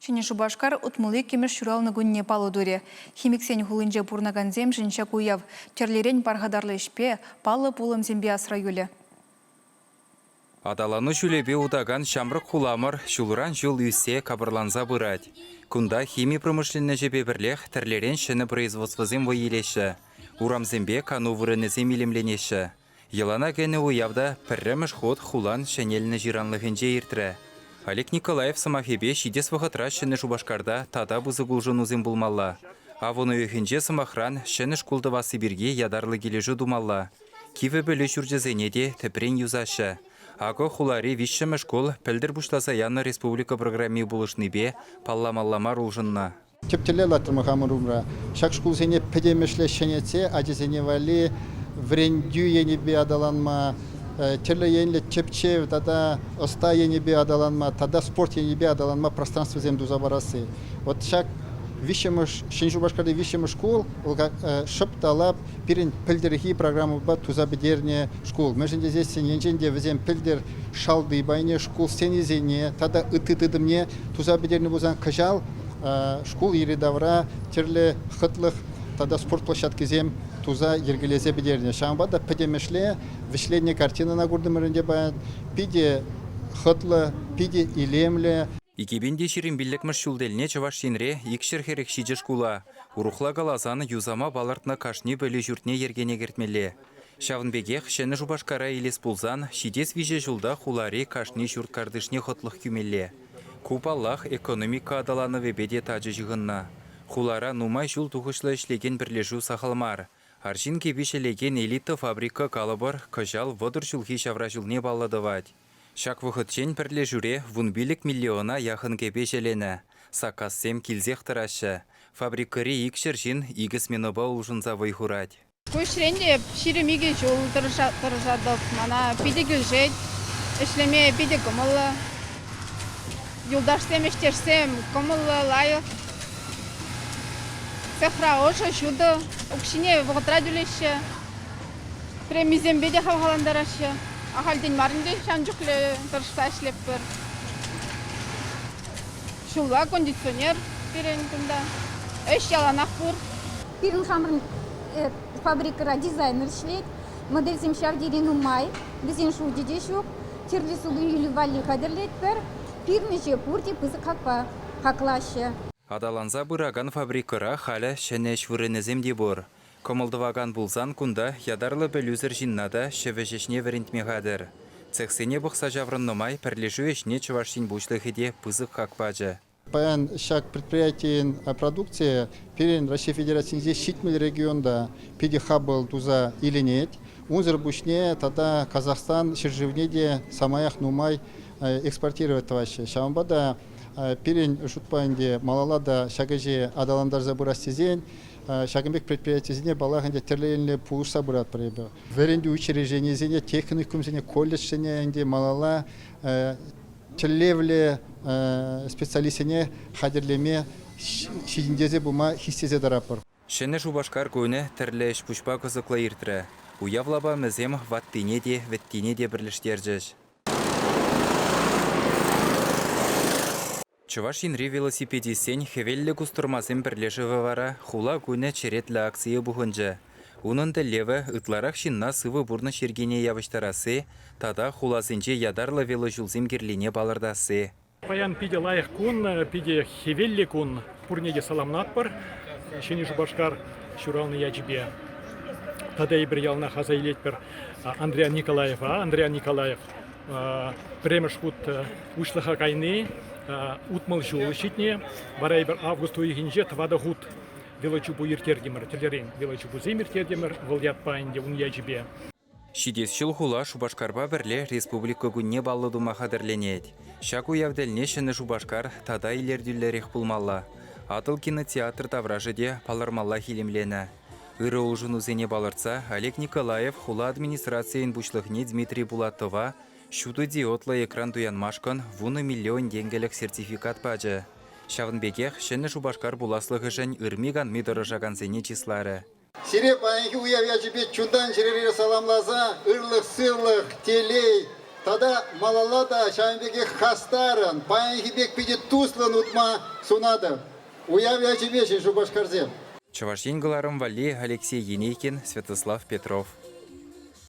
Чыне Шубашкар утмулы кемеш шуралны гунне палудуре. Химиксен хулынже бурнаган зем жинча куяв. Терлерен паргадарлы ішпе, палы пулым зембе асра юле. Адалану шулебе удаган шамрық хуламыр, шулыран жул үссе кабырланза бұрад. Кунда химия промышленне жебе бірлех терлерен шыны производствозем воелеші. Урамзембе кану вырынызем илемленеші. Елана гені уявда пірреміш ход хулан шенеліні жиранлығынже ертірі. Олег Николаев самахебе шидес вағытра шыны Шубашкарда тада бұзығылжын узым бұлмалла. Авыны өйхінже самахран шыны шкулдыва Сибирге ядарлы кележі думалла. Киві бөлі жүржезене де тіпрен юзашы. Аго хулари вишшімі школ пілдір бұшласа яны республика программы бұлышны бе палламалламар ұлжынна. Тептелер латырмахамырумра. Шак шкул сене педемешле шенеце, ажезене вали врендю ені бе адаланма, терле енле чепчев, тада оста ені бе адаланма, тада спорт ені бе адаланма пространство земду забарасы. Вот шак вишемыш, Шенжубашкарды вишемыш школ, шып талап, пирин пілдерхи программы ба туза бедерне школ. Межінде здесь енженде візем пілдер шалды байне школ сенезене, тада ытытыдымне туза бедерне бузан кажал, школ еридавра, терле хытлых, тада спорт площадки зем туза ергелезе бедерне. Шамбада педемешле, вишление картины на гурдымырынде баян, пиде хытлы, пиде илемле. Икебенде ширин биллекміш шулделіне чаваш сенре икшір херек шиде шкула. Урухла галазаны юзама балартна кашни бөлі жүртне ергене кертмеле. Шавынбегех шені Шубашкара елес пулзан шидес виже жылда хулари кашни жүрт кардышне хотлық күмеле. Купаллах экономика адаланы вебеде тажы жығынна. Хулара нумай жул туғышлы ішлеген бірлежу сақалмар. Аршин кебешелеген элита фабрика калыбыр кажал водыр жылхи шавра жылне балладывать. Шак вұхытчен пірле жүре вунбилік миллиона яхын кебешелені. Сақассем килзех тарашы. Фабрикари икшір жин игіс меноба ұлжынза вайхурать. Көшіренде ширемеге жол тұржадық. Мана пиде гүлжет, ішлеме пиде кымылы. Юлдаштем іштерсем кымылы лайық. Сехра ошы жуды. Өкшіне вғытра дүлеші. Премизем беде халғаландарашы. Ахалден марынды шанжықлы тұрышта ішлеп бір. Шулла кондиционер берен күнда. Өш яланақ бұр. Пирин хамрын фабрикара дизайнер шлет. Модельзем шардерин умай. Бізен шу деде шук. Терлі сулы үйлі вали қадырлет бір. Пирнеше пурти пызы қақпа қақлашы. Адаланза бұраган фабрикара халі шәнеш вырынызем де бұр. Комылдываган булзан кунда ядарлы бөлюзір жиннада шевежешне верентмегадыр. Цехсене бұқса жаврыннымай пірлежу ешне чывашсин бушлыхеде пызық қақпажы. Паян шак предприятиен продукция перен Россия Федерациясында шитмел регионда пиди хабыл туза иленет. Унзыр бушне тада Казахстан ширжевнеде самаях нумай экспортировать тавашы. Шамбада перен шутпайынде малалада шагаже адаландар забырастезен. Шагымбек предприятиясіне балағында терлейінле пуыса бұрат біребі. Веренді учреждениесіне, техникумсіне, колледжсіне, малала тіллевле специалистіне қадірлеме шидіндезе бұма хистезе дарапыр. Шені Шубашкар көйні тірлі ішпұшпа қызықлы ертірі. Уявлаба мізем ваттине де, веттине де бірліштержіш. Чувашинри велосипедисен хевеллі кустурмазым бірлешіві вара хула көне черетлі акция бұғынжы. Унынды леві ұтларақ шинна сывы бұрны шергене явыштарасы, тада хуласынче ядарлы веложулзым керлине балардасы. Паян пиде лайық күн, пиде хевеллі күн пұрнеге саламнат бар. Шені Шубашкар шуралны яджібе. Тада бір ялна хазайлет бір Андрея Николаев. Андрея Николаев премешхут ушлыға кайны. Утмал жолы шитне, барай бір август ойығынже тавада ғуд велочубу ертергемір, тілерен велочубу земертергемір, вылят пайынде уния жібе. Шидес шыл хула Шубашкарба бірле республика күнне баллы думаға дірленет. Шаку явдәліне шыны Шубашкар тада илерділерек пулмалла. Атыл кинотеатр тавражыде палармалла хилемлені. Үрі ұлжын үзене балырца Олег Николаев хула администрациян бұшлығне Дмитрий Булатова шуды диотлы экран дуянмашкан вуны миллион денгелік сертификат бажы. Шавынбекех шыны Шубашкар буласлығы жын үрмиган мидорыжаган зене числары. Сире паянки уявя жібет чундан жерері саламлаза, ырлық, сырлық, телей, Тада малалада шамбеге хастарын, паянхибек пиде туслан утма сунады. Уявя жебешін Шубашкарзем. Чавашин Галаром Вали, Алексей Енейкин, Святослав Петров.